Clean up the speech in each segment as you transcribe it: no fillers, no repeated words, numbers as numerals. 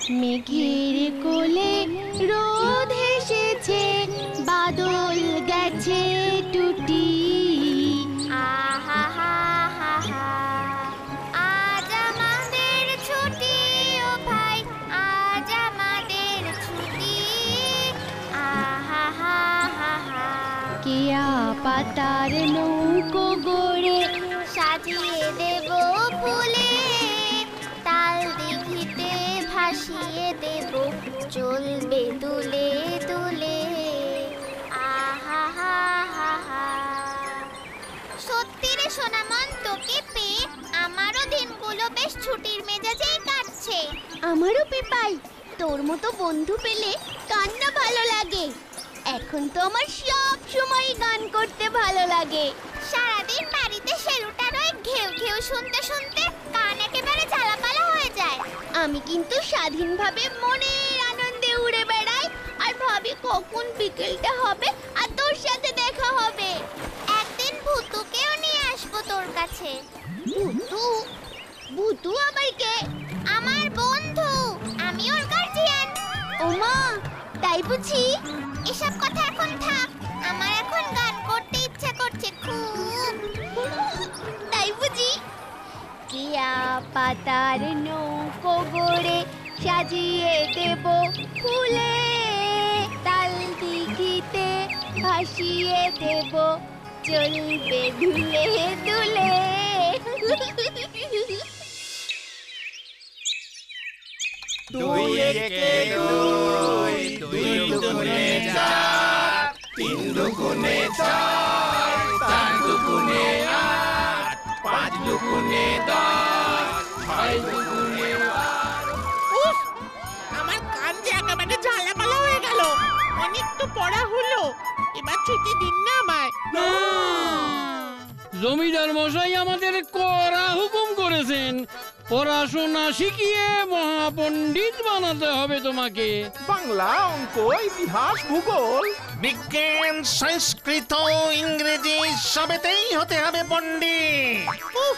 মেঘের কোলে রোদ হেসেছে, বাদল গেছে টুটি। আহা হা হা হা, আজ আমাদের ছুটি ও ভাই, আজ আমাদের ছুটি। আহা হা হা হা, কেয়া পাতার নৌকো গড়ে সাজিয়ে দেব ফুলে, তাল দিঘিতে ভাসিয়ে দেব, চলবে দুলে দুলে। আহা হা হা হা। সত্যি রে সোনামন, তোকে পেয়ে আমারও দিনগুলো বেশ ছুটির মেজাজেই কাটছে। আমারও পেপাই, তোর মতো বন্ধু পেলে কান্না ভালো লাগে। এখন তো আমার সব সময় গান করতে ভালো লাগে। সারাদিন বাড়িতে সেরুটার ওই ঘেউ ঘেউ শুনতে শুনতে কান একেবারে জ্বালাপালা হয়ে যায়। আমি কিন্তু স্বাধীনভাবে মনের আনন্দে উড়ে বেড়াই, আর ভাবি কখন বিকেলটা হবে আর তোর সাথে দেখা হবে। একদিন ভুতুকেও নিয়ে আসবো তোর কাছে। ভূতু? ভূতু আবার কে? আমার বন্ধু, আমি ওর গার্জিয়ান। ওমা, তাই বুঝি? এসব কথা এখন থাক, আমার এখন গান করতে ইচ্ছা করছে খুব। তাই বুঝি? কেয়া পাতার নৌকো গড়ে সাজিয়ে দেব ফুলে, তাল দিঘিতে ভাসিয়ে দেব, চলবে দুলে দুলে। দুই একে দুই, দুই দুগুণে চার, তিন দুগুণে ছয়, চার দুগুণে আট, পাঁচ দুগুণে 10, ছয় দুগুণে 12। উফ, আমার কান যে একেবারে ঝালাপালা হয়ে গেল। অনেক তো পড়া হলো, এবার ছুটি দিন না আমায়। জমিদার মশাই আমাদের কড়া হুকুম করেছেন, পড়াশোনা শিখিয়ে মহাপণ্ডিত বানাতে হবে তোমাকে। বাংলা, অঙ্ক, ইতিহাস, ভূগোল, বিজ্ঞান, সংস্কৃত, ইংরেজি সবেতেই হতে হবে পণ্ডিত। উফ,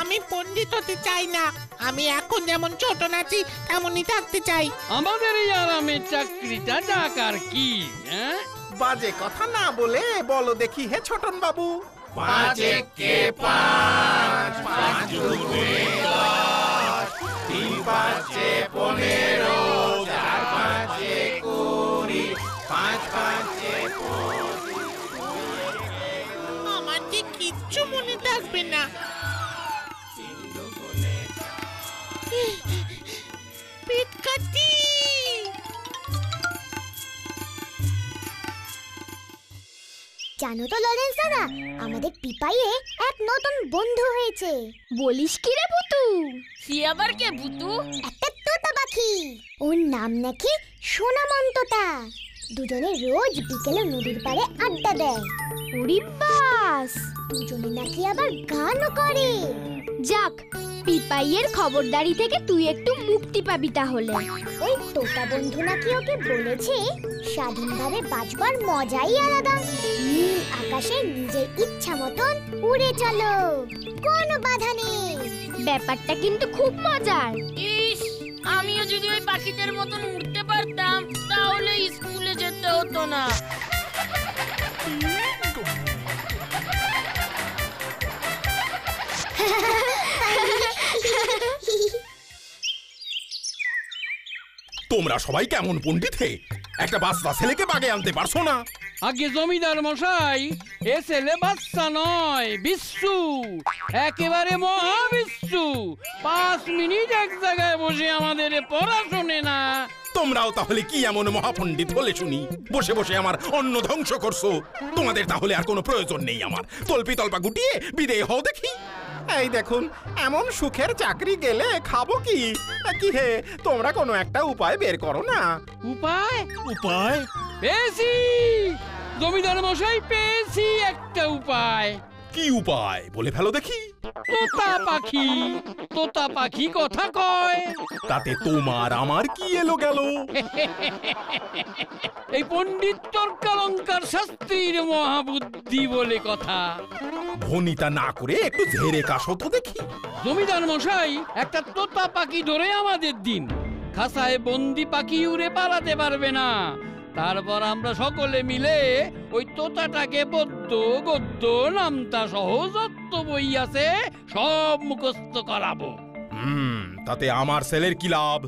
আমি পণ্ডিত হতে চাই না। আমি এখন যেমন ছোট নাচি তেমনই থাকতে চাই। আমাদের এই আরামের চাকরিটা টাকার কি? হ্যাঁ, বাজে কথা না বলে বলো দেখি হে ছোটন বাবু। 5 একে 5, 5 দুগুণে 10, 3 5 15, 4 5 20, 5 5 আমার যে কিচ্ছু মনে থাকবে না। পেট কাটি। জানো তো লরেন্স দাদা, আমাদের পিপাইয়ে এক নতুন বন্ধু হয়েছে। বলিস কি রে ভূতু? সে আবার কে ভূতু? একটা তোতা পাখি, ওর নাম নাকি সোনামন্ততা। দুজনে রোজ বিকেলে নদীর পাড়ে আড্ডা দেয়। ওরে বাস! দুজনে নাকি আবার গানও করে। যাক, পিপাইয়ের খবরদারি থেকে তুই একটু মুক্তি পাবি তাহলে। ওই তোতা বন্ধু নাকি ওকে বলেছে, স্বাধীনভাবে বাঁচবার মজাই আলাদা। নীল আকাশে নিজের ইচ্ছা মতন উড়ে চলো, কোনো বাধা নেই। ব্যাপারটা কিন্তু খুব মজার। ইস, আমিও যদি ওই পাখিদের মতন উঠতে পারতাম তাহলে স্কুলে যেতে হতো না। তোমরা সবাই কেমন পণ্ডিত হে? একটা বাচ্চা ছেলেকে বাগে আনতে পারছো না? আগে জমিদার মশাই, এ ছেলে বাচ্চা নয়, বিশ্বু, একেবারে মহাবিশ্বু। 5 মিনিট এক জায়গায় বসে আমাদের পড়া শোনে না। তোমরাও তাহলে কি এমন মহাপণ্ডিত হলে শুনি, বসে বসে আমার অন্ন ধ্বংস করছো? তোমাদের তাহলে আর কোনো প্রয়োজন নেই আমার। তল্পি তল্পা গুটিয়ে বিদেয় হও দেখি। এই দেখুন, এমন সুখের চাকরি গেলে খাবো কি? কি হে, তোমরা কোনো একটা উপায় বের করো না। উপায়? উপায়? পেয়েছি জমিদার মশাই, পেয়েছি একটা উপায়। কি উপায় বলে ফেলো দেখি। তোতা পাখি, তোতা পাখি কথা কয়। তাতে তোমার আমার কি এলো গেল? এই পণ্ডিত তর্কালঙ্কার শাস্ত্রীর মহাবুদ্ধি বলে কথা। ভনিতা না করে একটু ঝেড়ে কাশো তো দেখি। জমিদার মশাই, একটা তোতা পাখি ধরে আমাদের দিন। খাঁচায় বন্দি পাখি উড়ে পালাতে পারবে না। তারপর আমরা সকলে মিলে ওই তোতাটাকে পদ্য গদ্য নামতা সহ যত বই আছে সব মুখস্থ করাবো। তাতে আমার ছেলের কি লাভ?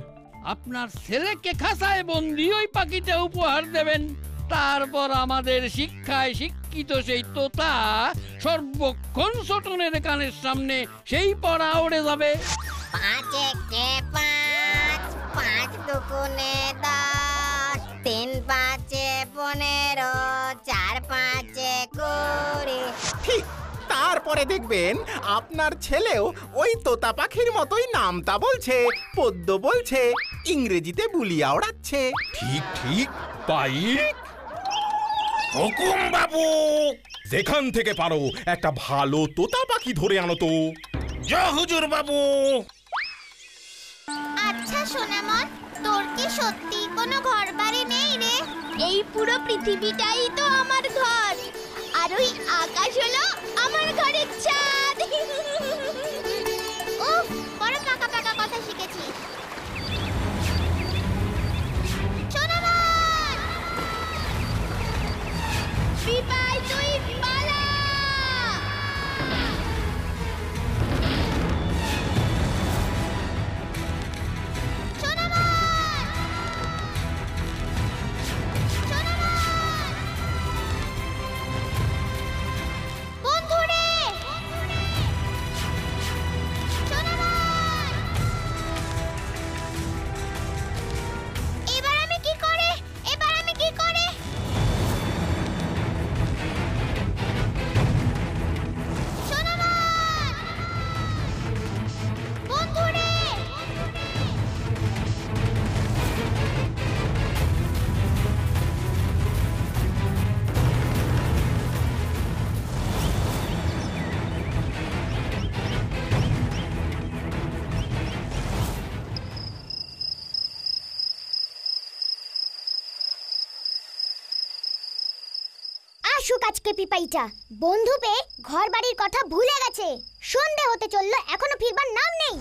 আপনার ছেলেকে খাঁচায় বন্দি ওই পাখিটা উপহার দেবেন। তারপর আমাদের শিক্ষায় শিক্ষিত সেই তোতা সর্বক্ষণ ছোটনের কানের সামনে সেই পড়া উড়ে যাবে। 5 একে 5, 5 দুগুণে 10, 3 5 15, 4 5 20। ঠিক তারপরে দেখবেন আপনার ছেলেও ওই তোতা পাখির মতোই নামতা বলছে, পদ্য বলছে, ইংরেজিতে বুলিয়া ওড়াচ্ছে। ঠিক ঠিক পাই। হুকুম বাবু। যেখান থেকে পারো একটা ভালো তোতা পাখি ধরে আনো তো। জয় হুজুর বাবু। আচ্ছা সোনামন, তোর কি সত্যি কোনো ঘর বাড়ি নেই রে? এই পুরো পৃথিবীটাই তো আমার ঘর, আর ওই আকাশ হলো আমার ঘরের ছাদ। উফ, বড় পাকা পাকা কথা শিখেছিস। সোনামন! বিপাই তুই পালা। বন্ধুরে! এবার আমি কি করে? সোনামন! বন্ধুরে! আসুক আজকে পিপাইটা, বন্ধু পেয়ে ঘর বাড়ির কথা ভুলে গেছে। সন্ধে হতে চললো, এখনো ফিরবার নাম নেই।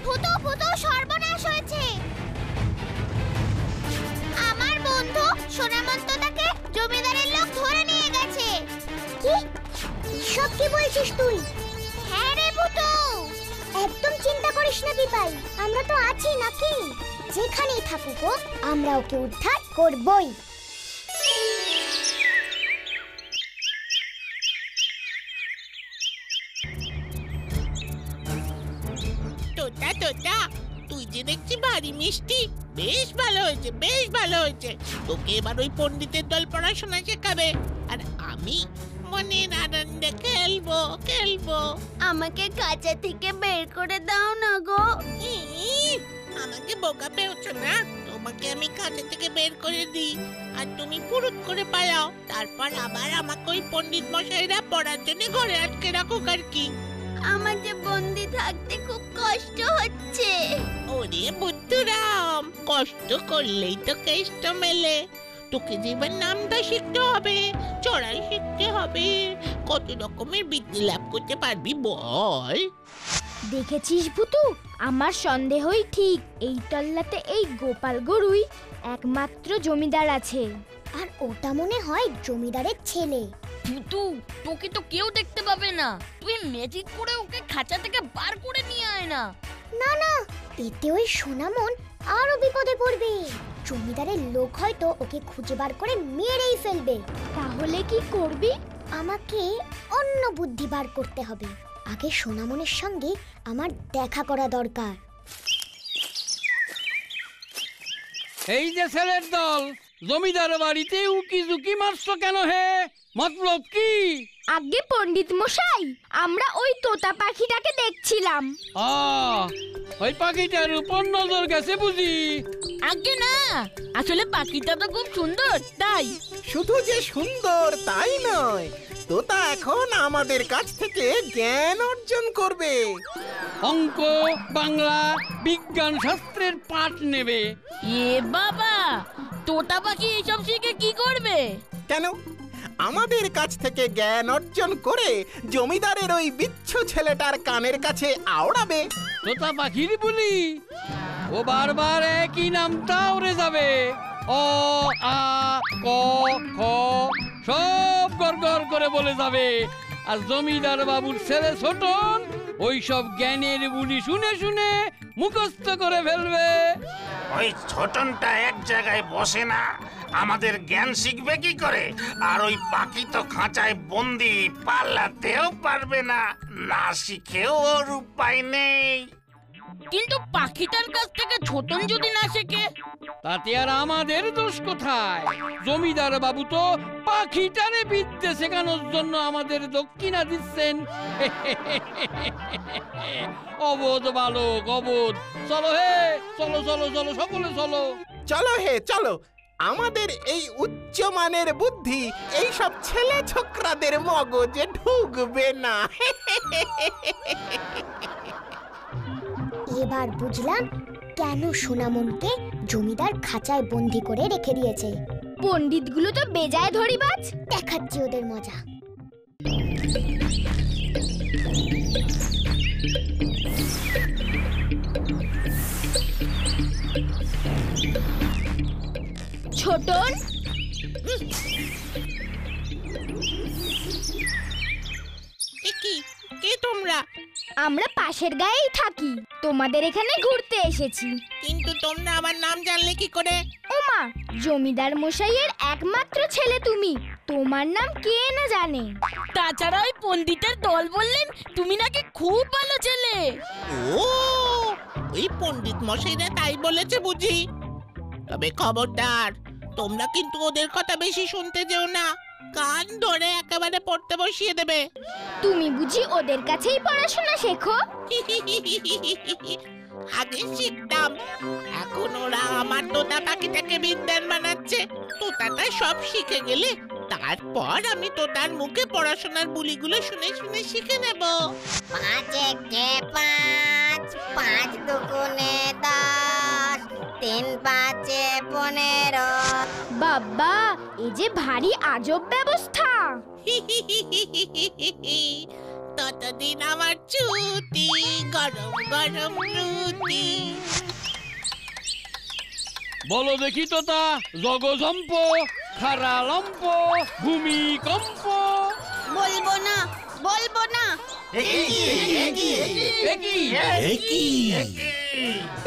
ভূতো ভূতো সর্বনাশ হয়েছে। আমার বন্ধু সোনামন্ত তাকে জমিদারের লোক ধরে নিয়ে গেছে। কি? সব কি বলছিস তুই? হ্যাঁ রে ভূতো। একদম চিন্তা করিস না বিপাই, আমরা তো আছি নাকি? যেখানেই থাকুক ও, আমরা ওকে উদ্ধার করবই। তোতা তোতা, তুই যে দেখছি ভারী মিষ্টি। বেশ ভালো হয়েছে, বেশ ভালো হয়েছে। তোকে এবার ওই পণ্ডিতের দল পড়াশোনা শেখাবে, আর আমি মনের আনন্দে খেলবো খেলবো। আমাকে কাঁচা থেকে বের করে দাও না গো। আমাকে বোকা পেয়েছ না? তোমাকে আমি কাছে থেকে বের করে দিই, আর তুমি পুরুত করে পালাও। তারপর আবার আমাকে ওই পণ্ডিত মশাইরা পড়ার জন্য ঘরে আটকে রাখুক আর কি। আমার যে বন্দি থাকতে খুব কষ্ট হচ্ছে। ওরে বুদ্ধুরাম, কষ্ট করলেই তো কেষ্ট মেলে। তোকে যে এবার নামটা শিখতে হবে, চড়াই শিখতে হবে, কত রকমের বিদ্যে লাভ করতে পারবি বল। দেখেছিস ভুতু, আমার সন্দেহই ঠিক। এই তল্লাতে এই গোপাল গরুই একমাত্র জমিদার আছে। আর ওটা মনে হয় জমিদারের ছেলে। ভূতু, তোকে তো কেউ দেখতে পাবে না। তুই ম্যাজিক করে ওকে খাঁচা থেকে বার করে নিয়ে আয় না। না না, এতে ওই সোনামন আরো বিপদে পড়বে। জমিদারের লোক হয়তো ওকে খুঁজে বার করে মেরেই ফেলবে। তাহলে কি করবি? আমাকে অন্য বুদ্ধি বার করতে হবে। আগে সোনামনের সঙ্গে আমার দেখা করা দরকার। এই যে ছেলের দল, জমিদার বাড়িতে উকি ঝুঁকি মারছো কেন হে? মতলব কি? আগে পণ্ডিত মশাই, আমরা ওই তোতা পাখিটাকে দেখছিলাম। ওই পাখিটার উপর নজর গেছে বুঝি? আগে না, আসলে পাখিটা তো খুব সুন্দর, তাই। শুধু যে সুন্দর তাই নয়, তোতা এখন আমাদের কাছ থেকে জ্ঞান অর্জন করবে। অঙ্ক, বাংলা, বিজ্ঞান শাস্ত্রের পাঠ নেবে। এ বাবা, তোতা পাখি এইসব শিখে কি করবে? কেন, আমাদের কাছ থেকে জ্ঞান অর্জন করে জমিদারের ওই বিচ্ছু ছেলেটার কানের কাছে আওড়াবে। তোতা পাখির বলি, ও বারবার একই নামটা উড়ে যাবে। অ, আ, ক, খ সব গড়গড় করে বলে যাবে। আর জমিদার বাবুর ছেলে ছোটন ওই সব জ্ঞানের বুলি শুনে শুনে মুখস্থ করে ফেলবে। ওই ছোটনটা এক জায়গায় বসে না, আমাদের জ্ঞান শিখবে কি করে? আর ওই পাখি তো খাঁচায় বন্দি, পালাতেও পারবে না, না শিখেও ওর উপায় নেই। কিন্তু পাখিটার কাছ থেকে ছোটন যদি না শেখে? তাতে আর আমাদের দোষ কোথায়? জমিদার বাবু তো পাখিটারে বিদ্যে শেখানোর জন্য আমাদের দক্ষিণা দিচ্ছেন। অবোধ বালক, অবোধ। চলো হে, চলো চলো চলো, সকলে চলো। চলো হে চলো, আমাদের এই উচ্চমানের বুদ্ধি এই সব ছেলে ছোকরাদের মগজে ঢুকবে না। এবার বুঝলাম কেন সোনামনকে জমিদার খাঁচায় বন্দি করে রেখে দিয়েছে। পণ্ডিতগুলো তো বেজায় ধরিবাজ। দেখাচ্ছি ওদের মজা। ছোটন, কি কে তোমরা? আমরা পাশের গায়েই থাকি, তোমাদের এখানে ঘুরতে এসেছি। কিন্তু তোমরা আমার নাম জানলে কি করে? ওমা, জমিদার মশাইয়ের একমাত্র ছেলে তুমি, তোমার নাম কে না জানে? তাছাড়া ওই পণ্ডিতের দল বললেন তুমি নাকি খুব ভালো ছেলে। ও, ওই পণ্ডিত মশাইরা তাই বলেছে বুঝি? তবে খবরদার, তোমরা কিন্তু ওদের কথা বেশি শুনতে যেও না, কান ধরে একেবারে পড়তে বসিয়ে দেবে। তুমি বুঝি ওদের কাছেই পড়াশোনা শেখো? আগে শিখতাম, এখন ওরা আমার তোতা পাখিটাকে বিদ্যান বানাচ্ছে। তোতাটা সব শিখে গেলে তারপর আমি তোতার মুখে পড়াশোনার বুলিগুলো শুনে শুনে শিখে নেব। 5 একে 5, 5 দুগুণে 10, 3 5 15। বাবা, এই যে ভারী আজব ব্যবস্থা। ততদিন আমার ছুটি, গরম গরম রুটি। বলো দেখি তোতা, জগজম্প, খারালম্প, ভূমিকম্প। বলবো না, বলবো না।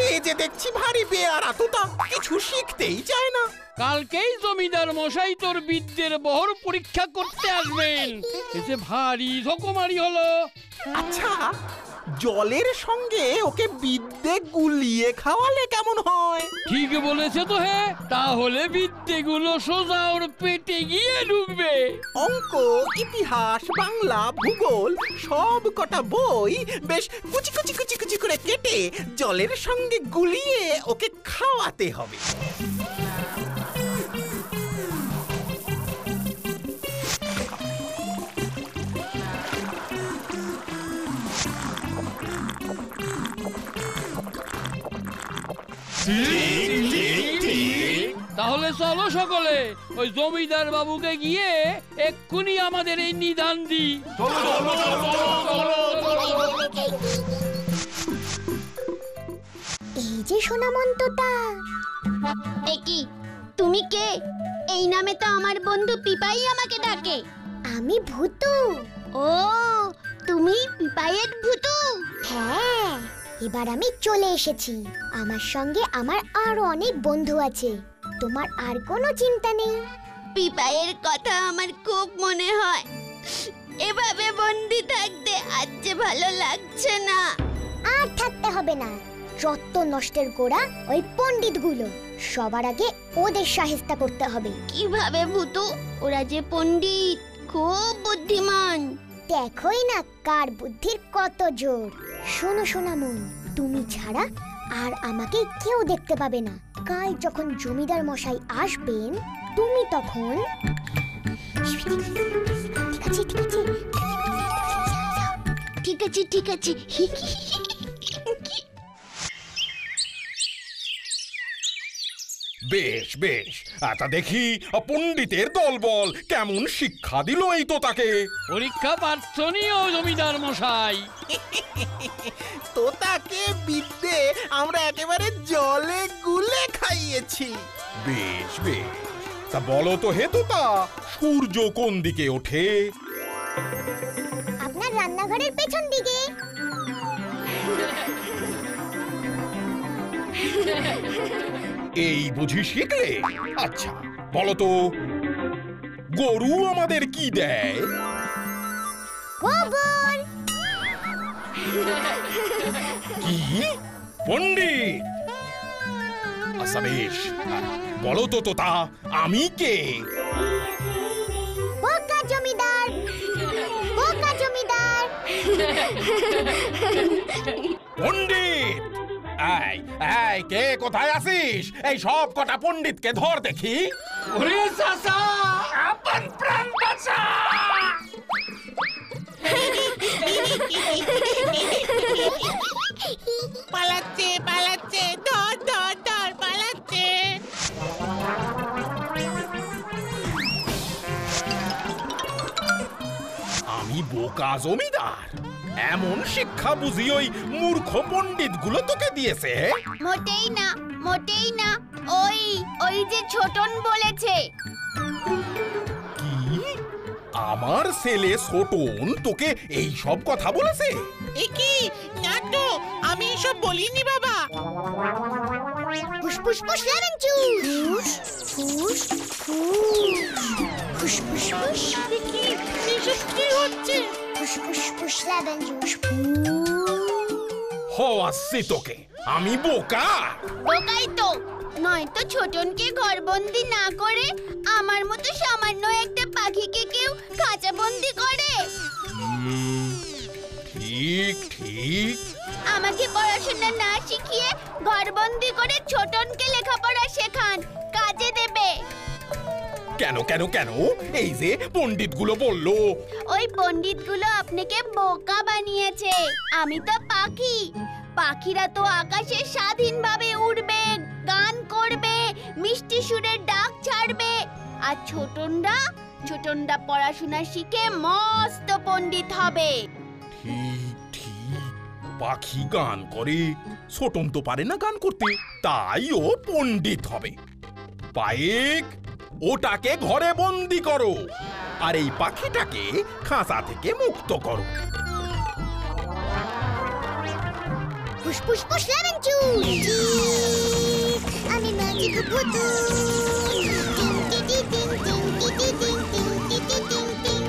এই যে দেখছি ভারী বেয়ারা তোতা, কিছু শিখতেই চায় না। কালকেই জমিদার মশাই তোর বিদ্যের বহর পরীক্ষা করতে আসবেন। এসে ভারী ধকমারি হলো। আচ্ছা, জলের সঙ্গে ওকে বিদ্যে গুলিয়ে খাওয়ালে কেমন হয়? ঠিক বলেছে তো হে, তাহলে বিদ্যেগুলো সোজা ওর পেটে গিয়ে ঢুকবে। অঙ্ক, ইতিহাস, বাংলা, ভূগোল সব কটা বই বেশ কুচি কুচি কুচি কুচি করে কেটে জলের সঙ্গে গুলিয়ে ওকে খাওয়াতে হবে। তাহলে চলো সকলে, ওই জমিদার বাবুকে গিয়ে এক্ষুনি আমাদের এই নিদান দি। এই যে সোনামন্তটা। একি, তুমি কে? এই নামে তো আমার বন্ধু পিপাই আমাকে ডাকে। আমি ভূতু। ও, তুমি পিপাইয়ের ভূতু? হ্যাঁ, এবার আমি চলে এসেছি। আমার সঙ্গে আমার আরো অনেক বন্ধু আছে, তোমার আর কোনো চিন্তা নেই। পিপাইয়ের কথা আমার খুব মনে হয়। এভাবে বন্দি থাকতে আজ যে ভালো লাগছে না। আর থাকতে হবে না, যত নষ্টের গোড়া ওই পণ্ডিতগুলো। সবার আগে ওদের সাহেস্তা করতে হবে। কিভাবে ভূতু? ওরা যে পণ্ডিত, খুব বুদ্ধিমান। দেখোই না কার বুদ্ধির কত জোর। শোনো সোনামন, তুমি ছাড়া আর আমাকে কেউ দেখতে পাবে না। কাল যখন জমিদার মশাই আসবেন, তুমি তখন আছে ঠিক আছে ঠিক আছে ঠিক আছে বেশ বেশ, তা দেখি পণ্ডিতের দলবল কেমন শিক্ষা দিল এই তো তাকে। পরীক্ষা প্রার্থনীয় জমিদার মশাই। তোতাকে বিদ্যে আমরা একেবারে জলে গুলে খাইয়েছি। বেশ বেশ, তা বলো তো হে তোতা, সূর্য কোন দিকে ওঠে? আপনার রান্নাঘরের পেছন দিকে। এই বুঝি শিখলে? আচ্ছা বলো তো, গরু আমাদের কি দেয়? গোবর। কি? পণ্ডিত? আচ্ছা বেশ, বলো তো তোতা, আমি কে? বোকা জমিদার। বোকা জমিদার। পণ্ডিত! এই এই, কে কোথায় আছিস? এই সব কটা পণ্ডিতকে ধর দেখি। ওরে চাচা, আপন প্রাণ বাঁচা। পালাচ্ছে পালাচ্ছে, ধর ধর ধর, পালাচ্ছে। আমি বোকা জমিদার? এমন শিক্ষা বুঝি ওই মূর্খ পণ্ডিত গুলো তোকে দিয়েছে? মোটেই না, মোটেই না। ওই ওই যে ছোটন বলেছে। কি? আমার ছেলে ছোটন তোকে এই সব কথা বলেছে? এ কি? না তো, আমি এসব বলিনি বাবা। ফুসফুস ফুস লেমন জুস। ফুস ফুস ফুস ফুস এ কি? এসব কি হচ্ছে? ফুস ফুস লেমন জুস। হওয়াচ্ছি তোকে, আমি বোকা? বোকাই তো, নয়তো ছোটনকে ঘরবন্দি না করে আমার মতো সামান্য একটা পাখিকে কেউ খাঁচাবন্দি করে? ঠিক ঠিক। আমাকে পড়াশোনা না শিখিয়ে ঘরবন্দি করে ছোটনকে লেখাপড়া শেখান, কাজে দেবে। কেন কেন কেন? এই যে পণ্ডিত গুলো বললো। ওই পণ্ডিতগুলো আপনাকে বোকা বানিয়েছে। আমি তো পাখি, পাখিরা তো আকাশে স্বাধীনভাবে উড়বে, গান করবে, মিষ্টি সুরের ডাক ছাড়বে। আর ছোটনরা পড়াশোনা শিখে মস্ত পণ্ডিত হবে। ঠিক ঠিক, পাখি গান করে, ছোটন তো পারে না গান করতে, তাই ও পণ্ডিত হবে। পায়েক, ওটাকে ঘরে বন্দি করো, আর এই পাখিটাকে খাঁচা থেকে মুক্ত করো। ফুস ফুস ফুস লেমন জুস। আমি ম্যাজিক পুতুল। টিং টিং টিং টিং টিং টিং টিং টিং টিং।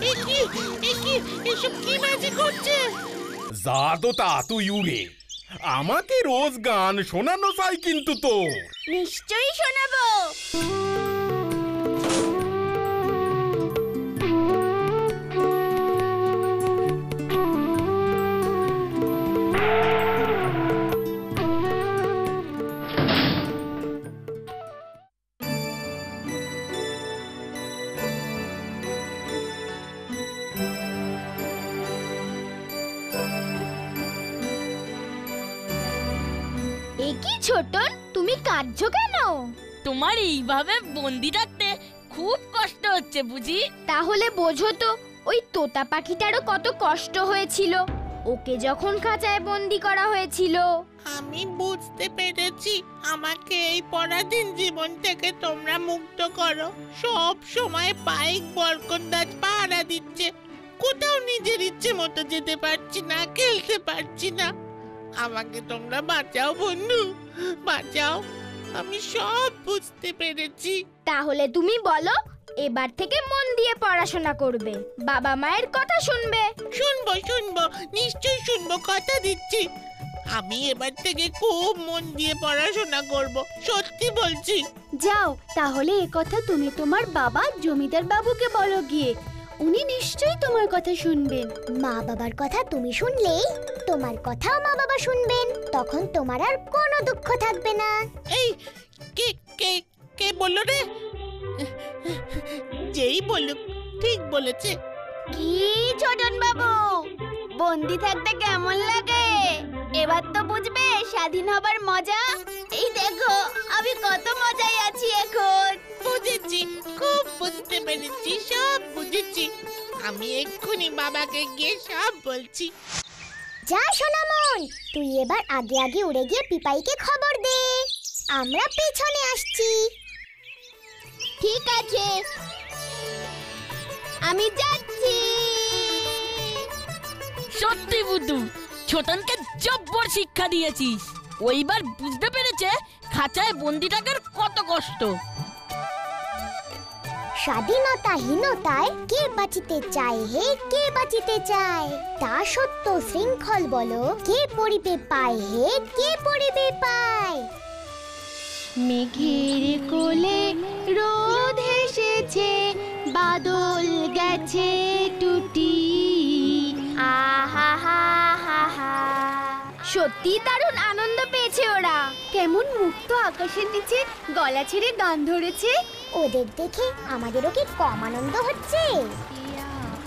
এ কি? এ কি? এসব কি ম্যাজিক হচ্ছে? যা তো তা তুই উড়ে, আমাকে রোজ গান শোনানো চাই কিন্তু তোর। নিশ্চয়ই শোনাবো। এ কি ছোটন, তুমি কাঁদছো কেন? তোমার এইভাবে বন্দি রাখতে খুব কষ্ট হচ্ছে বুঝি। তাহলে বোঝো তো, ওই তোতা পাখিটারও কত কষ্ট হয়েছিল ওকে যখন খাঁচায় বন্দি করা হয়েছিল। আমি বুঝতে পেরেছি, আমাকে এই পরাধীন জীবন থেকে তোমরা মুক্ত করো। সব সময় পাইক বরকন্দাজ পাহারা দিচ্ছে, কোথাও নিজের ইচ্ছে মতো যেতে পারছি না, খেলতে পারছি না। আমাকে তোমরা বাঁচাও বন্ধু, বাঁচাও। আমি সব বুঝতে পেরেছি। তাহলে তুমি বলো, এবার থেকে মন দিয়ে পড়াশোনা করবে, বাবা মায়ের কথা শুনবে। শুনবো শুনবো, নিশ্চয়ই শুনবো, কথা দিচ্ছি। আমি এবার থেকে খুব মন দিয়ে পড়াশোনা করব, সত্যি বলছি। যাও, তাহলে এ কথা তুমি তোমার বাবা জমিদার বাবুকে বলো গিয়ে। উনি নিশ্চয়ই তোমার কথা শুনবেন। মা বাবার কথা তুমি শুনলেই তোমার কথাও মা বাবা শুনবেন। তখন তোমার আর কোনো দুঃখ থাকবে না। এই কে কে কে বললো রে? যেই বলুক ঠিক বলেছে। কি ছোটন বাবু, বন্দি থাকতে কেমন লাগে? এবার তো বুঝবে স্বাধীন হবার মজা। এই দেখো আমি কত মজায় আছি এখন। বুঝেছি, খুব বুঝতে পেরেছি, সব বুঝেছি। আমি এক্ষুনি বাবাকে গিয়ে সব বলছি। যা সোনামন, তুই এবার আগে আগে উড়ে গিয়ে পিপাইকে খবর দে, আমরা পেছনে আসছি। ঠিক আছে, আমি যাচ্ছি। সত্যি বুদ্ধু, ছোটনকে জব্বর শিক্ষা দিয়েছিস। ওইবার বুঝতে পেরেছে খাঁচায় বন্দি থাকার কত কষ্ট। স্বাধীনতাহীনতায় কে বাঁচিতে চায় হে, কে বাঁচিতে চায়? তা সত্য শৃঙ্খল বলো, কে পড়িবে পায় হে, কে পড়িবে পায়? মেঘের কোলে রোদ হেসেছে, বাদল গেছে টুটি। আহা হা হা হা। সত্যি দারুণ আনন্দ পেয়েছে ওরা। কেমন মুক্ত আকাশের নিচে গলা ছেড়ে গান ধরেছে। ওদের দেখে আমাদেরও কি কম আনন্দ হচ্ছে?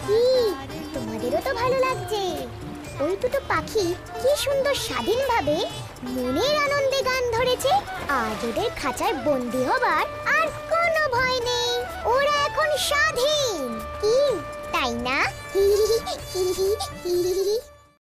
কি তোমাদেরও তো ভালো লাগছে? ওই দুটো পাখি কি সুন্দর স্বাধীনভাবে মনের আনন্দে গান ধরেছে। আজ ওদের খাঁচায় বন্দি হবার আর কোনো ভয় নেই। ওরা এখন স্বাধীন, কি তাই না?